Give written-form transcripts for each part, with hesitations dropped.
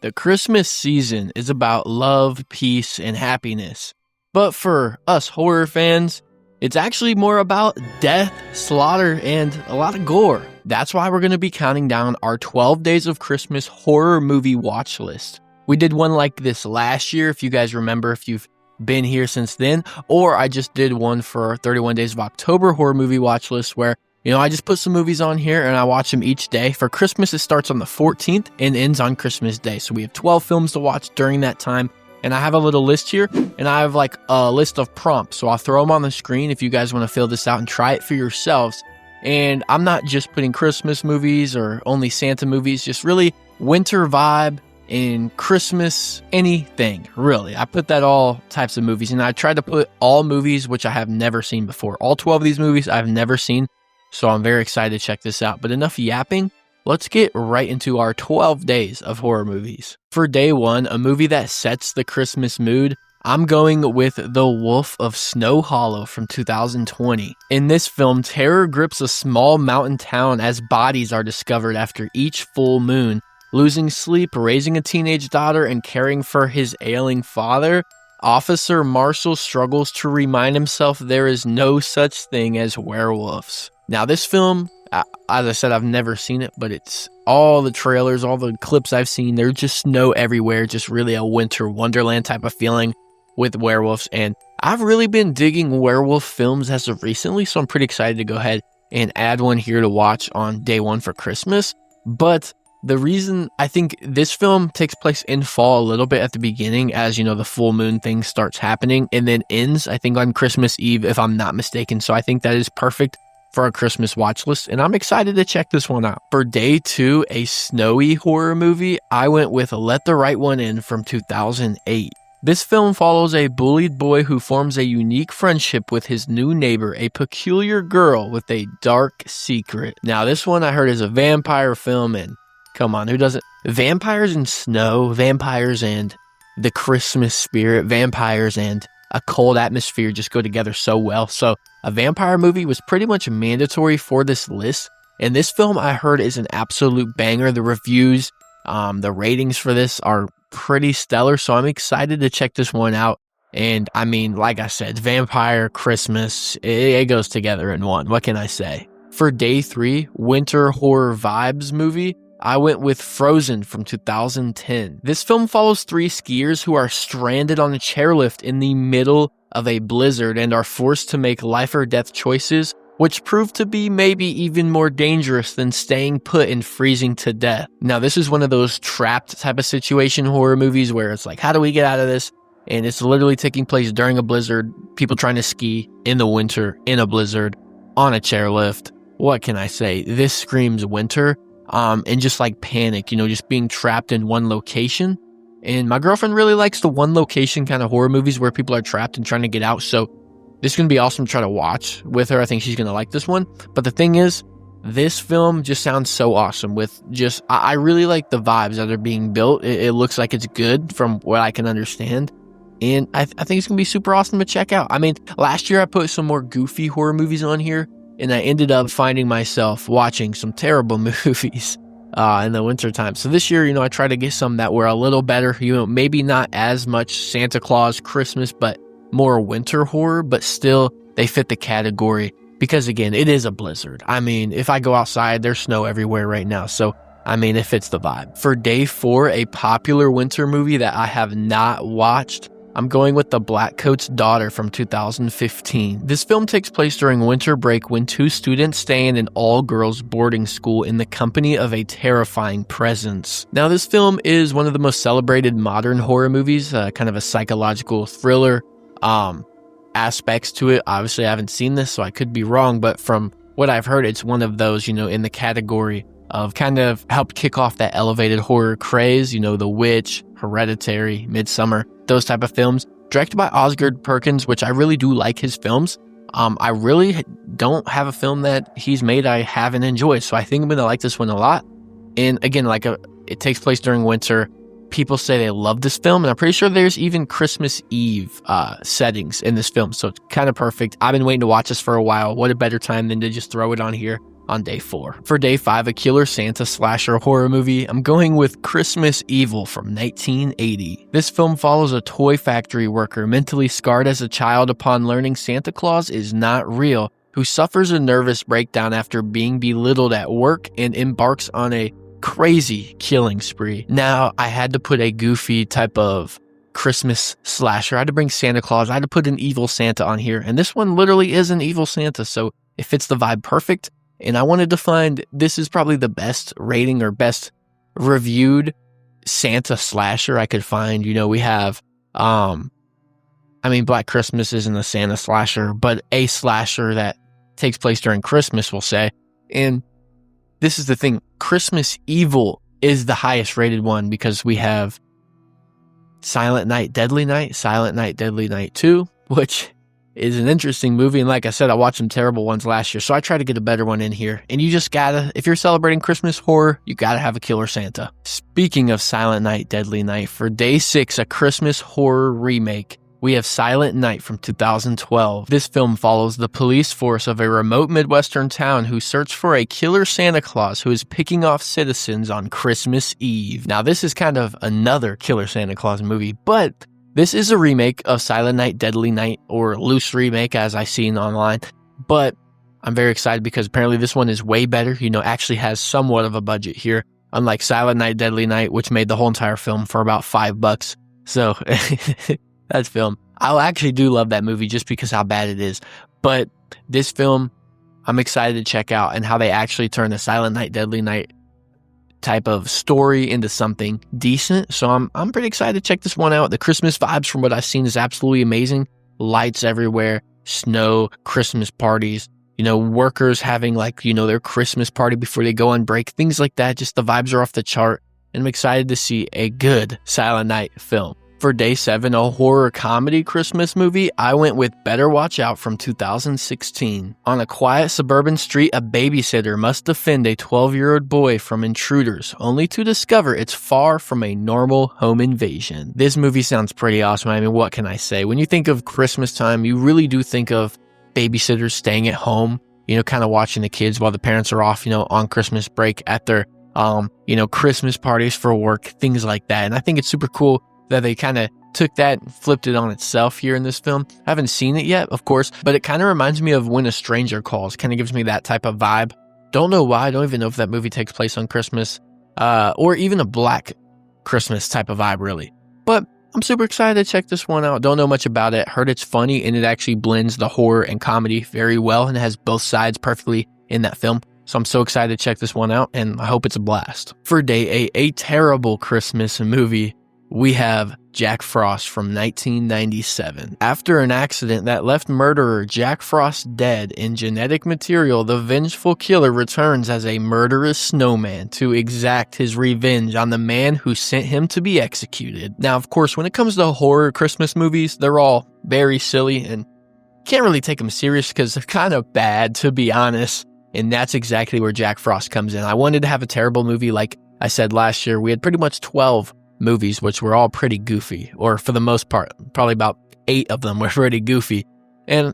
The Christmas season is about love, peace, and happiness. But for us horror fans, it's actually more about death, slaughter, and a lot of gore. That's why we're going to be counting down our 12 Days of Christmas horror movie watch list. We did one like this last year, if you guys remember, if you've been here since then, or I just did one for 31 Days of October horror movie watch list where I just put some movies on here and I watch them each day. For Christmas, it starts on the 14th and ends on Christmas Day. So we have 12 films to watch during that time. And I have a little list here, and I have like a list of prompts. So I'll throw them on the screen if you guys want to fill this out and try it for yourselves. And I'm not just putting Christmas movies or only Santa movies, just really winter vibe and Christmas, anything, really. I put that all types of movies, and I tried to put all movies which I have never seen before. All 12 of these movies I've never seen. So I'm very excited to check this out. But enough yapping, let's get right into our 12 days of horror movies. For day one, a movie that sets the Christmas mood, I'm going with The Wolf of Snow Hollow from 2020. In this film, terror grips a small mountain town as bodies are discovered after each full moon. Losing sleep, raising a teenage daughter, and caring for his ailing father, Officer Marshall struggles to remind himself there is no such thing as werewolves. Now, this film, as I said, I've never seen it, but it's all the trailers, all the clips I've seen, there's just snow everywhere, just really a winter wonderland type of feeling with werewolves. And I've really been digging werewolf films as of recently, so I'm pretty excited to go ahead and add one here to watch on day one for Christmas. But the reason I think this film takes place in fall a little bit at the beginning, as the full moon thing starts happening, and then ends, I think, on Christmas Eve, if I'm not mistaken. So I think that is perfect for our Christmas watch list, and I'm excited to check this one out. For day two, a snowy horror movie, I went with Let the Right One In from 2008. This film follows a bullied boy who forms a unique friendship with his new neighbor, a peculiar girl with a dark secret. Now, this one I heard is a vampire film, and come on, who doesn't? Vampires and snow, vampires and the Christmas spirit, vampires and a cold atmosphere just go together so well. So a vampire movie was pretty much mandatory for this list. And this film I heard is an absolute banger. The reviews, the ratings for this are pretty stellar. So I'm excited to check this one out. And I mean, like I said, vampire, Christmas, it goes together in one. What can I say? For day three, winter horror vibes movie, I went with Frozen from 2010. This film follows three skiers who are stranded on a chairlift in the middle of a blizzard and are forced to make life or death choices, which prove to be maybe even more dangerous than staying put and freezing to death. Now, this is one of those trapped type of situation horror movies where it's like, how do we get out of this? And it's literally taking place during a blizzard, people trying to ski in the winter, in a blizzard, on a chairlift. What can I say? This screams winter. And just like panic, just being trapped in one location. And my girlfriend really likes the one location kind of horror movies where people are trapped and trying to get out. So this is going to be awesome to try to watch with her. I think she's going to like this one. But the thing is, this film just sounds so awesome with just, I really like the vibes that are being built. It looks like it's good from what I can understand. And I think it's going to be super awesome to check out. I mean, last year I put some more goofy horror movies on here. And I ended up finding myself watching some terrible movies in the wintertime. So this year, I try to get some that were a little better, maybe not as much Santa Claus, Christmas, but more winter horror, but still they fit the category because, again, it is a blizzard. I mean, if I go outside, there's snow everywhere right now. So, I mean, it fits the vibe. For day four, a popular winter movie that I have not watched, I'm going with The Blackcoat's Daughter from 2015. This film takes place during winter break when two students stay in an all-girls boarding school in the company of a terrifying presence. Now, this film is one of the most celebrated modern horror movies, kind of a psychological thriller aspects to it. Obviously, I haven't seen this, so I could be wrong, but from what I've heard, it's one of those, in the category of kind of helped kick off that elevated horror craze, The Witch, Hereditary, Midsummer, those type of films. Directed by Osgood Perkins, which I really do like his films. I really don't have a film that he's made I haven't enjoyed, so I think I'm going to like this one a lot. And again, it takes place during winter. People say they love this film, and I'm pretty sure there's even Christmas Eve settings in this film, so it's kind of perfect. I've been waiting to watch this for a while. What a better time than to just throw it on here on day 4. For day 5, a killer Santa slasher horror movie, I'm going with Christmas Evil from 1980. This film follows a toy factory worker mentally scarred as a child upon learning Santa Claus is not real, who suffers a nervous breakdown after being belittled at work and embarks on a crazy killing spree. Now, I had to put a goofy type of Christmas slasher. I had to bring Santa Claus. I had to put an evil Santa on here, and this one literally is an evil Santa, so it fits the vibe perfect. And I wanted to find, this is probably the best rating or best reviewed Santa slasher I could find. You know, we have, Black Christmas isn't a Santa slasher, but a slasher that takes place during Christmas, we'll say. And this is the thing, Christmas Evil is the highest rated one because we have Silent Night, Deadly Night, Silent Night, Deadly Night 2, which is an interesting movie. And like I said, I watched some terrible ones last year, so I try to get a better one in here. And you just gotta, if you're celebrating Christmas horror, you gotta have a killer Santa. Speaking of Silent Night, Deadly Night, for day 6, a Christmas horror remake, we have Silent Night from 2012. This film follows the police force of a remote Midwestern town who search for a killer Santa Claus who is picking off citizens on Christmas Eve. Now, this is kind of another killer Santa Claus movie, but this is a remake of Silent Night, Deadly Night, or loose remake as I've seen online. But I'm very excited because apparently this one is way better, actually has somewhat of a budget here, unlike Silent Night, Deadly Night, which made the whole entire film for about $5. So that's film. I actually do love that movie just because how bad it is. But this film, I'm excited to check out and how they actually turn the Silent Night, Deadly Night type of story into something decent. So I'm pretty excited to check this one out. The Christmas vibes from what I've seen is absolutely amazing. Lights everywhere, snow, Christmas parties, workers having their Christmas party before they go on break, things like that. Just the vibes are off the chart. And I'm excited to see a good Silent Night film. For day 7, a horror comedy Christmas movie, I went with Better Watch Out from 2016. On a quiet suburban street, a babysitter must defend a 12-year-old boy from intruders, only to discover it's far from a normal home invasion. This movie sounds pretty awesome. I mean, what can I say? When you think of Christmas time, you really do think of babysitters staying at home, kind of watching the kids while the parents are off, on Christmas break at their, Christmas parties for work, things like that. And I think it's super cool that they kind of took that and flipped it on itself here in this film. I haven't seen it yet, of course, but it kind of reminds me of When a Stranger Calls. Kind of gives me that type of vibe. Don't know why. I don't even know if that movie takes place on Christmas, or even a Black Christmas type of vibe, really. But I'm super excited to check this one out. Don't know much about it. Heard it's funny, and it actually blends the horror and comedy very well, and it has both sides perfectly in that film. So I'm so excited to check this one out, and I hope it's a blast. For day 8, a terrible Christmas movie, we have Jack Frost from 1997. After an accident that left murderer Jack Frost dead in genetic material, the vengeful killer returns as a murderous snowman to exact his revenge on the man who sent him to be executed. Now, of course, when it comes to horror Christmas movies, they're all very silly and can't really take them serious because they're kind of bad, to be honest. And that's exactly where Jack Frost comes in. I wanted to have a terrible movie like I said last year. We had pretty much 12 movies, which were all pretty goofy, or for the most part, probably about 8 of them were pretty goofy. And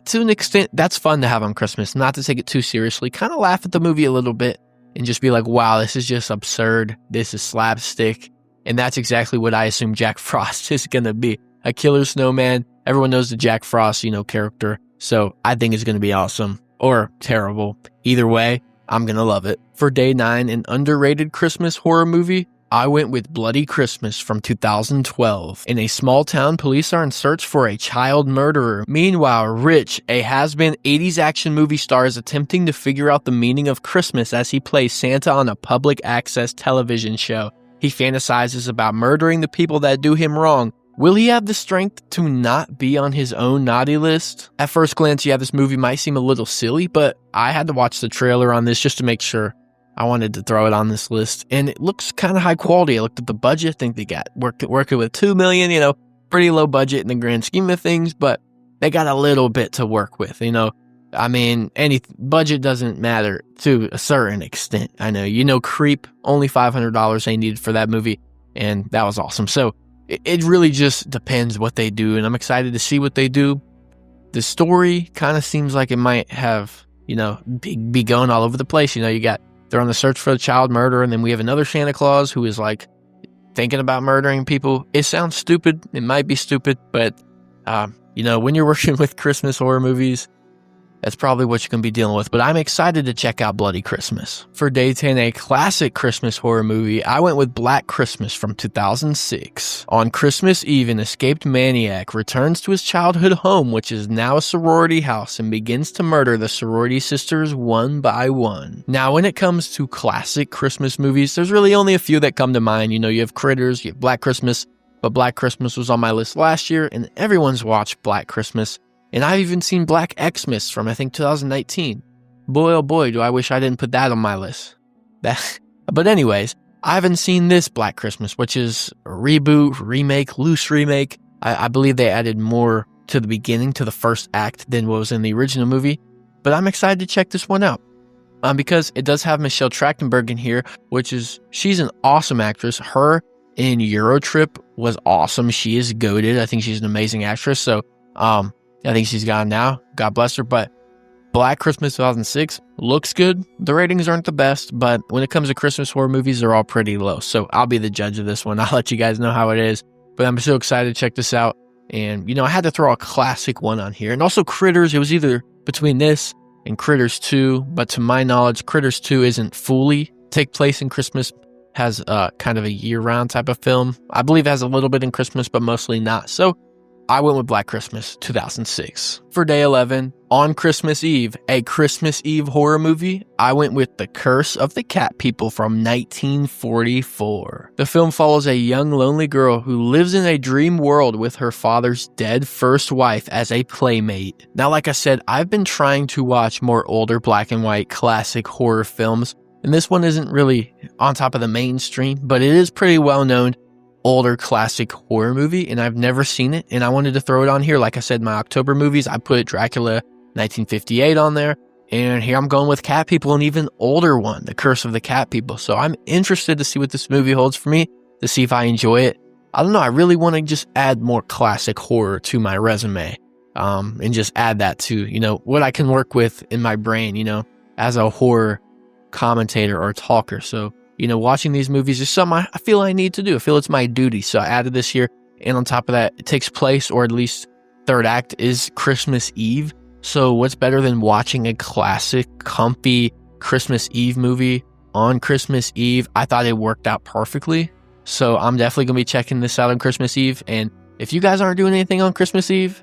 to an extent, that's fun to have on Christmas, not to take it too seriously, kind of laugh at the movie a little bit and just be like, wow, this is just absurd. This is slapstick. And that's exactly what I assume Jack Frost is going to be. A killer snowman. Everyone knows the Jack Frost, character. So I think it's going to be awesome or terrible. Either way, I'm going to love it. For day 9, an underrated Christmas horror movie, I went with Bloody Christmas from 2012. In a small town, police are in search for a child murderer. Meanwhile, Rich, a has-been 80s action movie star, is attempting to figure out the meaning of Christmas as he plays Santa on a public access television show. He fantasizes about murdering the people that do him wrong. Will he have the strength to not be on his own naughty list? At first glance, yeah, this movie might seem a little silly, but I had to watch the trailer on this just to make sure. I wanted to throw it on this list, and it looks kind of high quality. I looked at the budget. I think they got working with $2 million, pretty low budget in the grand scheme of things, but they got a little bit to work with, I mean, any budget doesn't matter to a certain extent. I know, Creep, only $500 they needed for that movie, and that was awesome. So it really just depends what they do, and I'm excited to see what they do. The story kind of seems like it might have be going all over the place. They're on the search for a child murderer, and then we have another Santa Claus who is like thinking about murdering people. It sounds stupid. It might be stupid, but when you're working with Christmas horror movies, that's probably what you're going to be dealing with. But I'm excited to check out Bloody Christmas. For day 10, a classic Christmas horror movie, I went with Black Christmas from 2006. On Christmas Eve, an escaped maniac returns to his childhood home, which is now a sorority house, and begins to murder the sorority sisters one by one. Now, when it comes to classic Christmas movies, there's really only a few that come to mind. You have Critters, you have Black Christmas, but Black Christmas was on my list last year, and everyone's watched Black Christmas. And I've even seen Black Xmas from, I think, 2019. Boy, oh boy, do I wish I didn't put that on my list. But anyways, I haven't seen this Black Christmas, which is a reboot, remake, loose remake. I believe they added more to the beginning, to the first act, than what was in the original movie. But I'm excited to check this one out. Because it does have Michelle Trachtenberg in here, she's an awesome actress. Her in Eurotrip was awesome. She is goated. I think she's an amazing actress. So, I think she's gone now. God bless her. But Black Christmas 2006 looks good. The ratings aren't the best, but when it comes to Christmas horror movies, they're all pretty low. So I'll be the judge of this one. I'll let you guys know how it is. But I'm so excited to check this out. And, I had to throw a classic one on here. And also Critters. It was either between this and Critters 2. But to my knowledge, Critters 2 isn't fully take place in Christmas. Has kind of a year-round type of film. I believe it has a little bit in Christmas, but mostly not. So I went with Black Christmas 2006. For day 11, on Christmas Eve, a Christmas Eve horror movie, I went with The Curse of the Cat People from 1944. The film follows a young lonely girl who lives in a dream world with her father's dead first wife as a playmate. Now, like I said, I've been trying to watch more older black and white classic horror films, and this one isn't really on top of the mainstream, but it is pretty well known. Older classic horror movie, and I've never seen it, and I wanted to throw it on here. Like I said, my October movies, I put Dracula 1958 on there, and here I'm going with Cat People, an even older one, The Curse of the Cat People. So I'm interested to see what this movie holds for me, to see if I enjoy it. I don't know, I really want to just add more classic horror to my resume, and just add that to, what I can work with in my brain, as a horror commentator or talker. So watching these movies is something I feel I need to do. I feel it's my duty. So I added this here. And on top of that, it takes place, or at least third act, is Christmas Eve. So what's better than watching a classic, comfy Christmas Eve movie on Christmas Eve? I thought it worked out perfectly. So I'm definitely going to be checking this out on Christmas Eve. And if you guys aren't doing anything on Christmas Eve,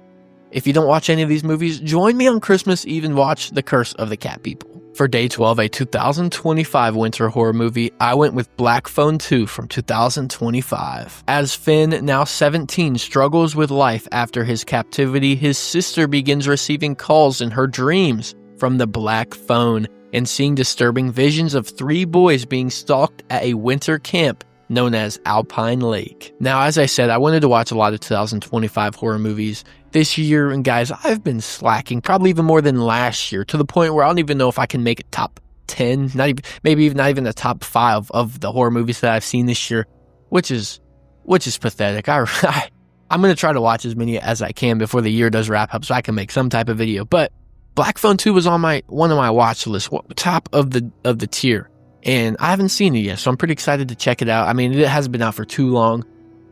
if you don't watch any of these movies, join me on Christmas Eve and watch The Curse of the Cat People. For day 12, a 2025 winter horror movie, I went with Black Phone 2 from 2025. As Finn, now 17, struggles with life after his captivity, his sister begins receiving calls in her dreams from the Black Phone and seeing disturbing visions of 3 boys being stalked at a winter camp known as Alpine Lake. Now, as I said, I wanted to watch a lot of 2025 horror movies this year, and guys, I've been slacking, probably even more than last year, to the point where I don't even know if I can make a top 10, not even the top 5 of the horror movies that I've seen this year, which is pathetic. I'm going to try to watch as many as I can before the year does wrap up so I can make some type of video. But Black Phone 2 was on one of my watch lists, top of the tier. And I haven't seen it yet, so I'm pretty excited to check it out. I mean, it hasn't been out for too long,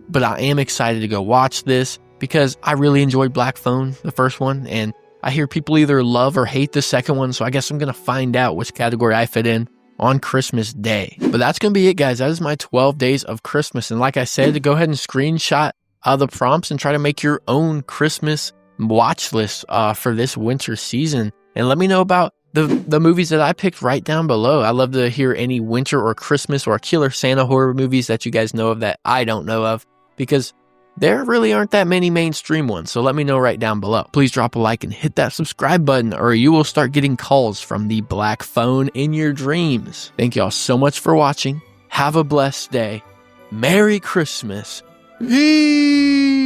but I am excited to go watch this because I really enjoyed Black Phone, the first one, and I hear people either love or hate the second one, so I guess I'm going to find out which category I fit in on Christmas Day. But that's going to be it, guys. That is my 12 days of Christmas. And like I said, to go ahead and screenshot the prompts and try to make your own Christmas watch list for this winter season. And let me know about the movies that I picked right down below. I love to hear any winter or Christmas or killer Santa horror movies that you guys know of that I don't know of, because there really aren't that many mainstream ones. So let me know right down below. Please drop a like and hit that subscribe button, or you will start getting calls from the Black Phone in your dreams. Thank y'all so much for watching. Have a blessed day. Merry Christmas. Peace.